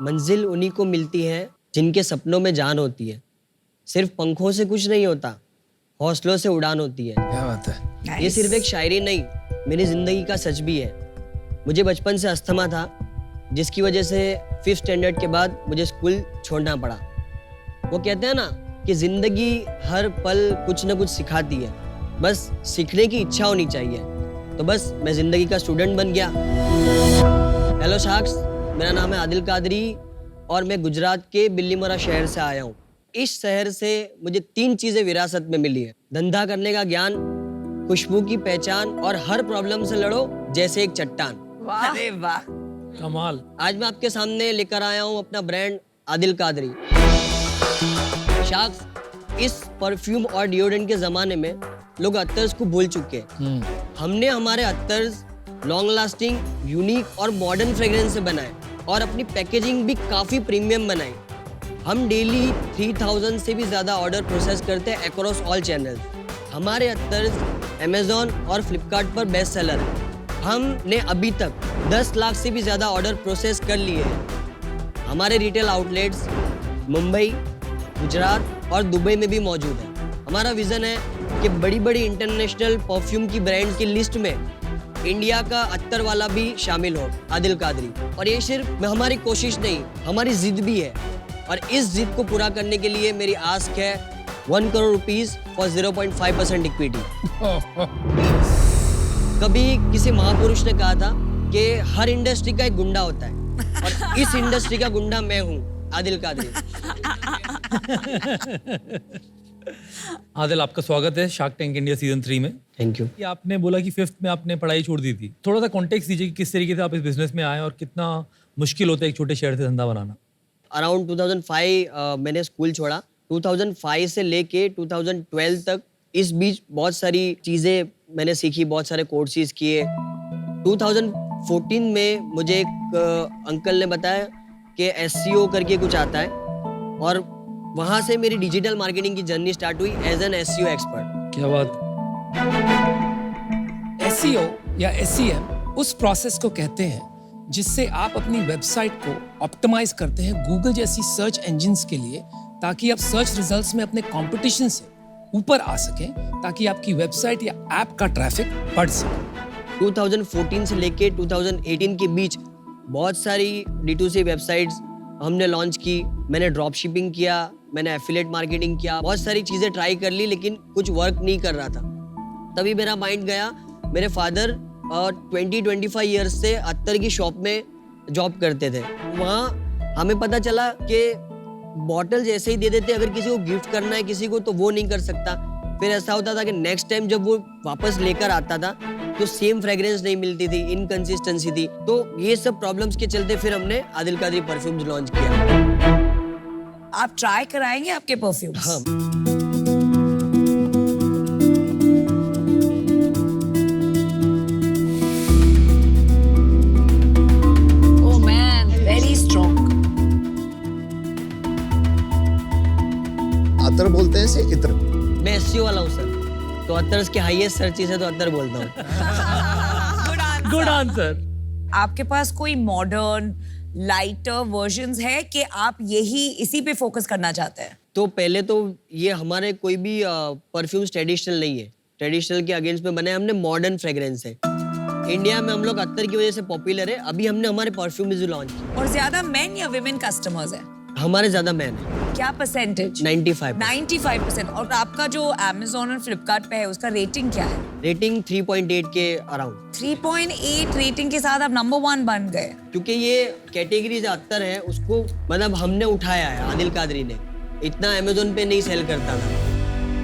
मंजिल उन्हीं को मिलती है जिनके सपनों में जान होती है। सिर्फ पंखों से कुछ नहीं होता, हौसलों से उड़ान होती है। क्या बात है। ये सिर्फ एक शायरी नहीं, मेरी जिंदगी का सच भी है। मुझे बचपन से अस्थमा था, जिसकी वजह से 5th स्टैंडर्ड के बाद मुझे स्कूल छोड़ना पड़ा। वो कहते हैं ना कि जिंदगी हर पल कुछ ना कुछ सिखाती है, बस सीखने की इच्छा होनी चाहिए। तो बस मैं जिंदगी का स्टूडेंट बन गया। हेलो शार्क्स, मेरा नाम है आदिल कादरी और मैं गुजरात के बिल्लीमोरा शहर से आया हूँ। इस शहर से मुझे 3 चीजें विरासत में मिली है: धंधा करने का ज्ञान, खुशबू की पहचान और हर प्रॉब्लम से लड़ो जैसे एक चट्टान। वाह, अरे वाह, कमाल। आज मैं आपके सामने लेकर आया हूँ अपना ब्रांड आदिल कादरी। शार्क्स, इस परफ्यूम और डिओड्रेंट के जमाने में लोग अत्तर्स को भूल चुके हैं। हमने हमारे अत्तर्स लॉन्ग लास्टिंग, यूनिक और मॉडर्न फ्रेग्रेंस से बनाए और अपनी पैकेजिंग भी काफी प्रीमियम बनाई। हम डेली 3000 से भी ज्यादा ऑर्डर प्रोसेस करते हैं अक्रॉस ऑल चैनल्स। हमारे अत्तर्स अमेजॉन और फ्लिपकार्ट पर बेस्ट सेलर है। हमने अभी तक 10 लाख से भी ज्यादा ऑर्डर प्रोसेस कर लिए हैं। हमारे रिटेल आउटलेट्स मुंबई, गुजरात और दुबई में भी मौजूद है। हमारा विजन है कि बड़ी बड़ी इंटरनेशनल परफ्यूम की ब्रांड की लिस्ट में इंडिया का अत्तर वाला भी शामिल हो, आदिल कादरी। और ये सिर्फ हमारी कोशिश नहीं, हमारी जिद भी है। और इस जिद को पूरा करने के लिए मेरी आस्क है 1 करोड़ रुपीस फॉर 0.5% इक्विटी। कभी किसी महापुरुष ने कहा था कि हर इंडस्ट्री का एक गुंडा होता है और इस इंडस्ट्री का गुंडा मैं हूँ, आदिल कादरी। आदिल, आपका स्वागत है शार्क टैंक इंडिया सीजन 3 में। Thank you. ये आपने बोला कि 5th में आपने पढ़ाई छोड़ दी थी। थोड़ा सा कॉन्टेक्स्ट दीजिए कि किस तरीके से आप इस बिजनेस में आए और कितना मुश्किल होता है एक छोटे शहर से धंधा बनाना। अराउंड 2005 मैंने स्कूल छोड़ा। 2005 से लेके 2012 तक इस बीच बहुत सारी चीज़ें मैंने सीखी, बहुत सारे कोर्सेज किए। 2014 में मुझे एक अंकल ने बताया कि SEO करके कुछ आता है और वहाँ से मेरी डिजिटल मार्केटिंग की जर्नी स्टार्ट हुई एज एन SEO एक्सपर्ट। क्या बात। SEO या SEM उस प्रोसेस को कहते हैं जिससे आप अपनी वेबसाइट को ऑप्टिमाइज करते हैं गूगल जैसी सर्च इंजिन्स के लिए, ताकि आप सर्च रिजल्ट्स में अपने कंपटीशन से ऊपर आ सकें, ताकि आपकी वेबसाइट या ऐप का ट्रैफिक बढ़ सके। 2014 से लेके 2018 के बीच बहुत सारी D2C वेबसाइट्स हमने लॉन्च की। मैंने ड्रॉप शिपिंग किया, मैंने एफिलिएट मार्केटिंग किया, बहुत सारी चीज़ें ट्राई कर ली, लेकिन कुछ वर्क नहीं कर रहा था। तभी मेरा माइंड गया, मेरे फादर 20-25 ईयर्स से अत्तर की शॉप में जॉब करते थे। वहाँ हमें पता चला कि बॉटल जैसे ही दे देते, अगर किसी को गिफ्ट करना है किसी को तो वो नहीं कर सकता। फिर ऐसा होता था कि नेक्स्ट टाइम जब वो वापस लेकर आता था तो सेम फ्रेग्रेंस नहीं मिलती थी, इनकंसिस्टेंसी थी। तो ये सब प्रॉब्लम्स के चलते फिर हमने आदिल कादरी परफ्यूम्स लॉन्च किया। आप ट्राई कराएंगे आपके परफ्यूम्स? हाँ। Oh man, very strong. अतर बोलते हैं से इत्र। मैं SEO वाला हूँ सर, तो अत्तर्स के हाईएस्ट सर्चेस है तो अत्तर बोलता हूँ। Good answer. आपके पास कोई मॉडर्न लाइटर वर्जन्स है कि आप यही इसी पे फोकस करना चाहते हैं? तो पहले तो ये हमारे कोई भी परफ्यूम्स ट्रेडिशनल नहीं है, ट्रेडिशनल के अगेंस्ट में बने, हमने मॉडर्न फ्रेग्रेंस है। इंडिया में हम लोग अत्तर की वजह से पॉपुलर है। अभी हमने हमारे परफ्यूम्स भी लॉन्च किए। और ज्यादा मेन या विमेन कस्टमर्स हैं? हमारे ज्यादा मैन है। क्या परसेंटेज? 95। 95%। और आपका जो अमेजोन और फ्लिपकार्ट पे है उसका रेटिंग क्या है? रेटिंग 3.8 के अराउंड। 3.8 रेटिंग के साथ आप नंबर 1 बन गए। क्योंकि ये कैटेगरी जो अत्तर है उसको मतलब हमने उठाया है, आदिल कादरी ने। इतना अमेजोन पे नहीं सेल करता था।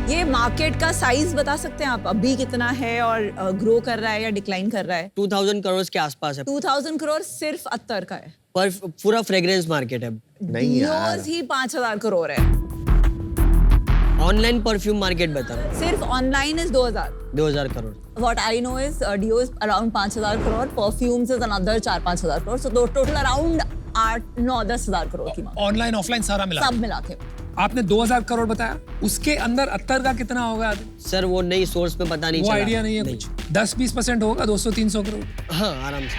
ये मार्केट का साइज बता सकते हैं आप, अभी कितना है और ग्रो कर रहा है या डिक्लाइन कर रहा है? 2000 करोड़ के आसपास है। 2000 करोड़ सिर्फ अत्तर का है? पर पूरा फ्रेग्रेंस मार्केट है। नहीं यार, डियोज ही 5000 करोड़ है। ऑनलाइन परफ्यूम मार्केट बताओ। सिर्फ online is 2000 crore. What I know is Dio is around 5000 crore, perfumes is another 4-5 crore, so total around 8-9-10 crore की मार्केट। ऑनलाइन ऑफलाइन सारा मिला सब मिला के। आपने 2000 करोड़ बताया, उसके अंदर अत्तर का कितना होगा? सर वो नई सोर्स पे पता नहीं वो चला। आइडिया नहीं है कुछ। 10-20% होगा, 200-300 करोड़। हाँ आराम से।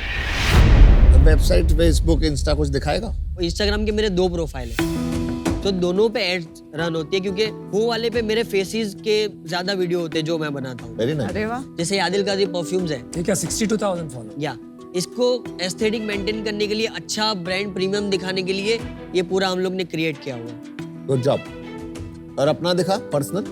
वेबसाइट, फेसबुक, इंस्टा कुछ दिखाएगा? इंस्टाग्राम के मेरे 2 प्रोफाइल है, तो दोनों पे एड्स रन होती है, क्योंकि वो वाले पे मेरे फेसेस के ज्यादा वीडियो होते हैं जो मैं बनाता हूँ। Very nice. अरे वाह, जैसे आदिल काजी परफ्यूम्स है, ठीक है, 62,000 फॉलो। या इसको एस्थेटिक मेंटेन करने के लिए, अच्छा ब्रांड प्रीमियम दिखाने के लिए ये पूरा हम लोग ने क्रिएट किया हुआ है। Good job. और अपना दिखा पर्सनल?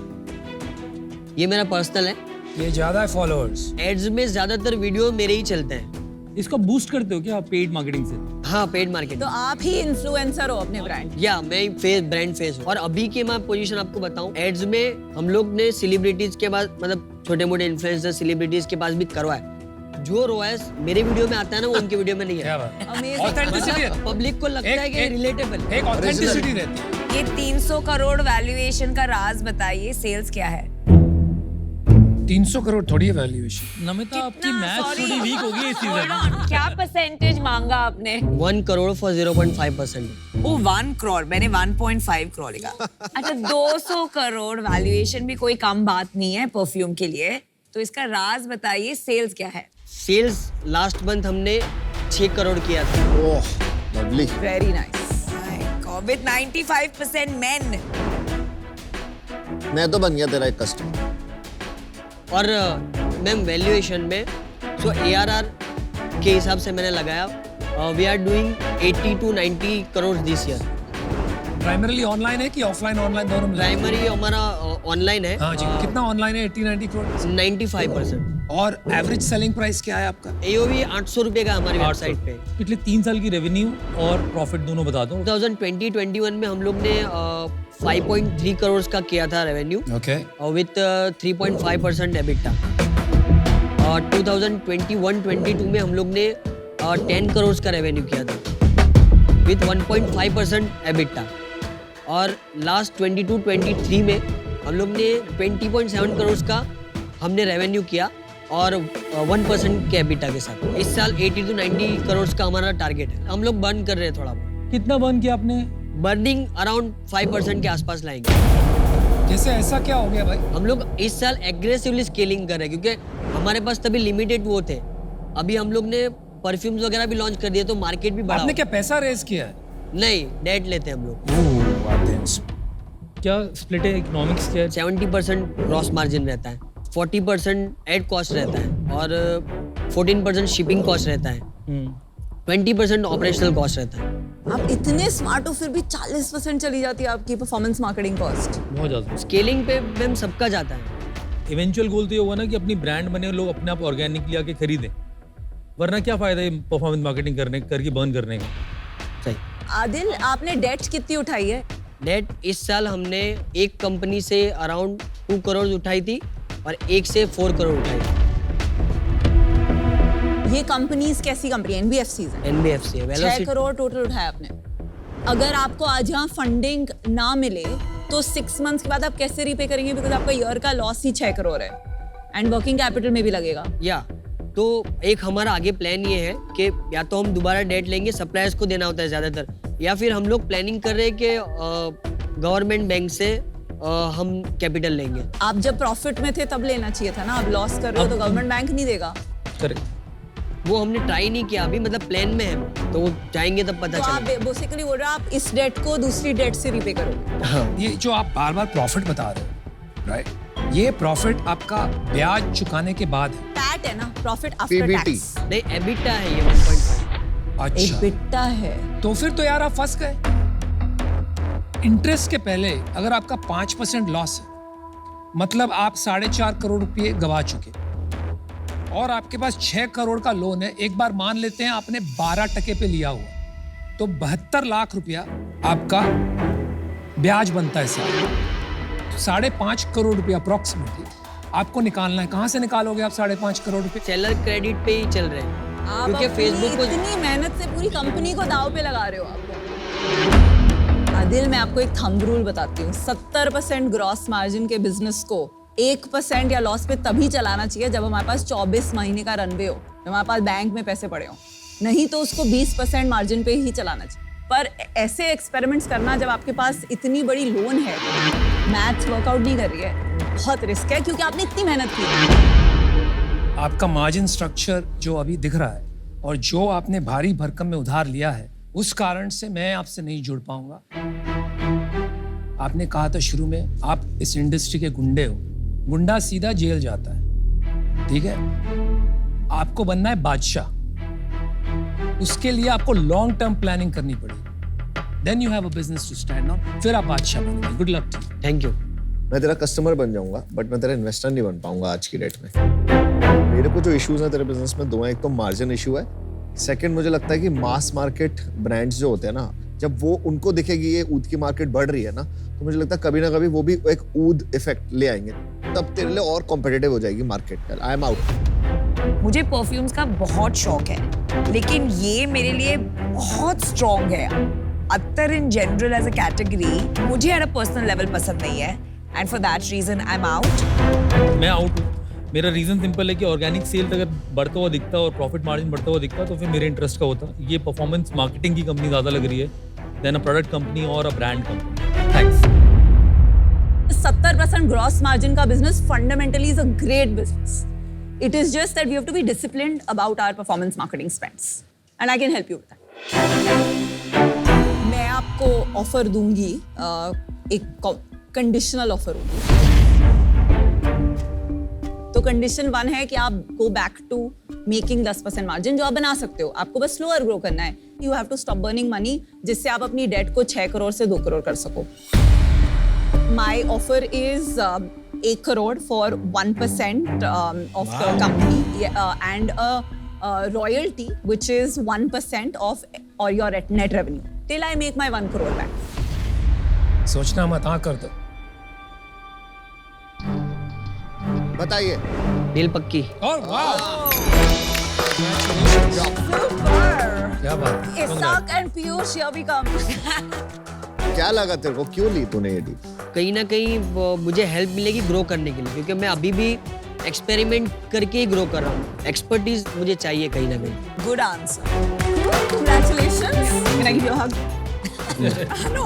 ये मेरा पर्सनल है। ये ज्यादा है फॉलोअर्स। एड्स में ज्यादातर वीडियो मेरे ही चलते हैं। इसको बूस्ट करते हो क्या आप पेड मार्केटिंग से? हाँ, पेड मार्केटिंग। तो आप ही इन्फ्लुएंसर हो अपने ब्रांड। या मैं फेस, ब्रांड फेस हूँ। और अभी के मैं पोजीशन आपको बताऊं, एड्स में हम लोग ने सेलिब्रिटीज के पास, मतलब छोटे मोटे इन्फ्लुएंसर सेलिब्रिटीज के पास भी करवाया। जो रोएस मेरे वीडियो में आता है ना, वो उनके वीडियो में नहीं क्या है। बात, Amazing. ऑथेंटिसिटी है, पब्लिक को लगता है कि रिलेटेबल। एक ऑथेंटिसिटी रहती है। ये 300 करोड़ वैल्यूएशन का राज बताइए, सेल्स क्या है? 300 करोड़ थोड़ी है वैल्यूएशन। नमिता, आपकी कितना? Math Sorry. थोड़ी वीक हो गई इस Hold सीजन। on, क्या परसेंटेज मांगा आपने? 1 करोड़ फॉर 0.5%। ओ 1 करोड़, मैंने 1.5 करोड़ लिखा। अच्छा, 200 करोड़ वैल्यूएशन भी कोई कम बात नहीं है परफ्यूम के लिए। तो इसका राज बताइए, सेल्स क्या है? सेल्स लास्ट मंथ हमने 6 करोड़ किया था। ओह lovely. Very nice. With 95% main. मैं तो बन गया तेरा एक कस्टमर। और मैम वैल्यूएशन में सो ARR के हिसाब से मैंने लगाया, we are doing 80 to 90 crore this year. Primarily online है कि ऑफलाइन ऑनलाइन दोनों मिला? प्राइमरी हमारा ऑनलाइन है। हाँ जी, कितना ऑनलाइन है? 80-90 करोड़। 95%। और एवरेज सेलिंग प्राइस क्या है आपका? AOV 800 रुपए का हमारी वेबसाइट पे। पिछले 3 साल की रेवेन्यू और प्रॉफिट दोनों बता दो। 2020-21 में हम लोग ने 5.3 करोड़ का किया था रेवेन्यू, ओके। With 3.5% EBITDA. और 2021-22 में हम लोग ने 10 करोड़ का रेवेन्यू किया था विथ 1.5% एबिटा। और लास्ट 22-23 में हम लोग ने 20.7 करोड़ का हमने रेवेन्यू किया और 1% के एबिटा के साथ। इस साल 80 to 90 करोड़ का हमारा टारगेट है। हम लोग बर्न कर रहे हैं थोड़ा बहुत। कितना बर्न किया आपने? बर्निंग अराउंड 5% के आसपास लाएंगे। जैसे ऐसा क्या हो गया भाई? हम लोग इस साल एग्रेसिवली स्केलिंग कर रहे हैं, क्योंकि हमारे पास तभी लिमिटेड वो थे। अभी हम लोग ने परफ्यूम्स वगैरह भी लॉन्च कर दिए, तो मार्केट भी बढ़ा। आपने क्या पैसा रेज किया है? नहीं, डेट लेते हैं हम लोग। क्या स्प्लिट है, इकोनॉमिक्स क्या है? 70% ग्रॉस मार्जिन रहता है, 40% एड कॉस्ट रहता है और 14% शिपिंग कॉस्ट रहता है, 20% ऑपरेशनल कॉस्ट रहता है। आप इतने स्मार्ट हो, फिर भी 40% चली जाती है आपकी परफॉर्मेंस मार्केटिंग कॉस्ट। बहुत ज़्यादा। स्केलिंग पे मैम सबका जाता है। इवेंचुअल गोल तो ये हुआ ना कि अपनी ब्रांड बने, लोग अपने आप ऑर्गेनिकली आके खरीदें, वरना क्या फायदा है परफॉर्मेंस मार्केटिंग करके बर्न करने का। सही। आदिल, आपने डेट कितनी उठाई है? डेट इस साल हमने एक कंपनी से अराउंड 2 करोड़ उठाई थी और एक से 4 करोड़ उठाई थी। ये कंपनीज कैसी कंपनी है? NBFCs है। NBFC है। 6 करोड़ टोटल उठाया आपने। अगर आपको आज यहाँ फंडिंग ना मिले तो 6 मंथ्स के बाद आप कैसे रीपे करेंगे? बिकॉज आपका ईयर का लॉस ही 6 करोड़ है एंड वर्किंग कैपिटल में भी लगेगा। या तो एक हमारा आगे प्लान ये है कि या तो हम दोबारा डेट लेंगे, सप्लायर्स को देना होता है ज़्यादातर, या फिर हम लोग प्लानिंग कर रहे हैं कि गवर्नमेंट बैंक से हम कैपिटल लेंगे। आप जब प्रॉफिट में थे तब लेना चाहिए था ना, आप लॉस कर रहे हो तो गवर्नमेंट बैंक नहीं देगा। करेक्ट। वो हमने ट्राई नहीं किया अभी, मतलब प्लान में है, तो वो जाएंगे तब पता तो आप चलेगा। बेसिकली बोल रहे हो आप इस डेट को दूसरी डेट से रीपे करो। हाँ। ये जो आप बार बार प्रॉफिट बता रहे हो, राइट, ये प्रॉफिट आपका ब्याज चुकाने के बाद है? पैट है ना, प्रॉफिट आफ्टर PBT। टैक्स। नहीं, एबिटा है ये 1.5। अच्छा, एबिटा है। तो फिर तो यार आप फंस गए। इंटरेस्ट के पहले अगर आपका 5% लॉस है, मतलब आप 4.5 करोड़ रुपए गवा चुके, और आपके पास 6 करोड़ का लोन है। एक बार मान लेते हैं आपने 12% पे लिया हुआ, तो 72 लाख रुपया आपका ब्याज बनता है साल। 5.5 करोड़ रुपया अप्रोक्सीमेटली आपको निकालना है। कहाँ से निकालोगे आप 5.5 करोड़ रुपए? सेलर क्रेडिट पे ही चल रहे हैं, आप क्योंकि अपनी फेसबुक को इतनी मेहनत से पूरी कंपनी को दाव पे लगा रहे हो आप। आदिल, मैं आपको एक थंब रूल बताती हूँ। 70% ग्रॉस मार्जिन के बिजनेस को 1% या लॉस पे तभी चलाना चाहिए जब हमारे पास 24 महीने का रनवे हो, जब हमारे पास बैंक में पैसे पड़े हो। नहीं तो उसको 20% मार्जिन पे ही चलाना चाहिए। पर ऐसे एक्सपेरिमेंट्स करना जब आपके पास इतनी बड़ी लोन है, मैथ्स वर्कआउट नहीं कर रही है, बहुत रिस्क है, क्योंकि आपने इतनी मेहनत की है। आपका मार्जिन स्ट्रक्चर जो अभी दिख रहा है, और जो आपने भारी भरकम में उधार लिया है उस कारण से मैं आपसे नहीं जुड़ पाऊंगा। आपने कहा था शुरू में आप इस इंडस्ट्री के गुंडे हो, गुंडा सीधा जेल जाता है, ठीक है? आपको बनना है बादशाह, उसके लिए आपको लॉन्ग टर्म प्लानिंग करनी पड़ेगी। Then you have a business to stand on, फिर आप बादशाह बनेंगे। Good luck to you. Thank you. मैं तेरा कस्टमर बन जाऊंगा बट मैं तेरा इन्वेस्टर नहीं बन पाऊंगा आज की डेट में। मेरे को जो इश्यूज हैं तेरे बिजनेस में दो हैं, एक तो मार्जिन इशू है, सेकंड मुझे लगता है कि मास मार्केट ब्रांड्स जो होते हैं ना, जब वो उनको दिखेगी ये ऊद की मार्केट बढ़ रही है ना, तो मुझे लगता है कभी ना कभी वो भी एक ऊद इफेक्ट ले आएंगे, तब तेरे लिए और कॉम्पिटिटिव हो जाएगी मार्केट। I am out. मुझे परफ्यूम्स का बहुत शौक है, लेकिन ये मेरे लिए बहुत स्ट्रॉन्ग है। अत्तर in general as a category मुझे एट अ पर्सनल लेवल पसंद नहीं है, and for that reason I am out. मैं आउट हूँ। मेरा रीजन सिंपल है कि ऑर्गेनिक सेल अगर बढ़ता हुआ दिखता और प्रॉफिट मार्जिन बढ़ता हुआ दिखता तो फिर मेरे इंटरेस्ट का होता। ये परफॉर्मेंस मार्केटिंग की कंपनी ज़्यादा लग रही है देन अ प्रोडक्ट कंपनी और a brand company. Thanks. 70% gross margin का business fundamentally is a great business. It is just that we have to be disciplined about our performance marketing spends, and I can help you with that. मैं आपको offer दूंगी, एक conditional offer होगी. तो condition 1 है कि आप go back to making 10% margin, जो आप बना सकते हो. आपको बस स्लोअर ग्रो करना है. You have to stop burning money, जिससे आप अपनी डेट को 6 करोड़ से 2 करोड़ कर सको. माई offer is 1 crore for 1% of the company and a royalty which is 1% of or your net revenue till I make my 1 crore back. सोचना मत, हाँ कर दो. बताइए। डील पक्की। और वाह, क्या बात है. Isak and Piyush, here we come. क्या लगा तेरे को, क्यों ली तूने ये डील? कहीं ना कहीं मुझे हेल्प मिलेगी ग्रो करने के लिए, क्योंकि मैं अभी भी एक्सपेरिमेंट करके ही ग्रो कर रहा हूँ. एक्सपर्टीज मुझे चाहिए कहीं ना कहीं. Good answer. Congratulations. Can I give you a hug? No.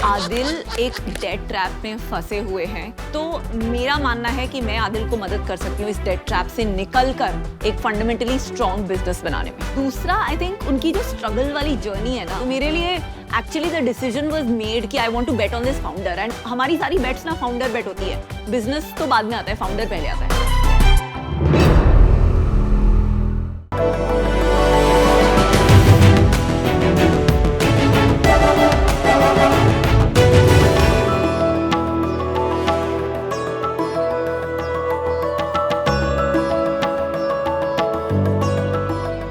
Adil एक डेट ट्रैप में फंसे हुए हैं, तो मेरा मानना है कि मैं आदिल को मदद कर सकती हूँ इस डेट ट्रैप से निकलकर एक फंडामेंटली स्ट्रॉन्ग बिजनेस बनाने में. दूसरा, आई थिंक उनकी जो स्ट्रगल वाली जर्नी है ना, तो मेरे लिए actually the decision was made कि I want to bet on this founder. And हमारी सारी बेट्स ना फाउंडर बेट होती है, बिजनेस तो बाद में आता है, फाउंडर पहले आता है.